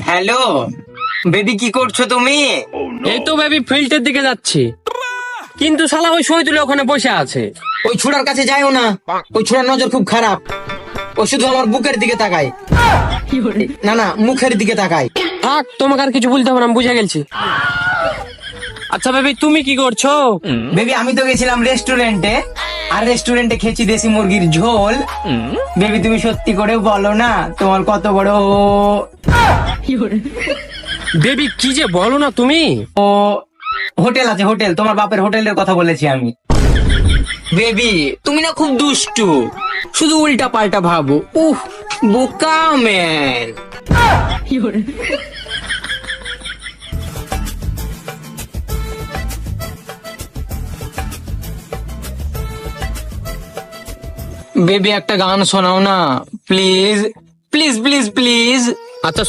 Hello baby, কি করছো তুমি? এই তো বেবি ফিল্ডের দিকে যাচ্ছি, কিন্তু শালা ওই শহীদুল ওখানে বসে আছে। ওই ছোড়ার কাছে যাইও না, ওই ছোড়ার নজর খুব খারাপ। ও শুধু আমার বুকের দিকে তাকায়, না না মুখের দিকে তাকায়। থাক, তোমাকে আর কিছু বলতে হবে না, আমি বুঝে গেছি। আচ্ছা বেবি, তুমি কি করছো? বেবি আমি তো গেছিলাম রেস্টুরেন্টে, আর রেস্টুরেন্টে খেয়েছি দেশি মুরগির ঝোল। বেবি তুমি সত্যি করে বলো না তোমার কত বড় বেবি কি যে বলো না তুমি। ও হোটেল আছে, হোটেল, তোমার বাপের হোটেলের কথা বলেছি আমি। বেবি তুমি না খুব দুষ্টু, শুধু উল্টা পাল্টা ভাবো। উহ বোকা ম্যান। বেবি একটা গান শোনাও না প্লিজ, প্লিজ প্লিজ প্লিজ। আচ্ছা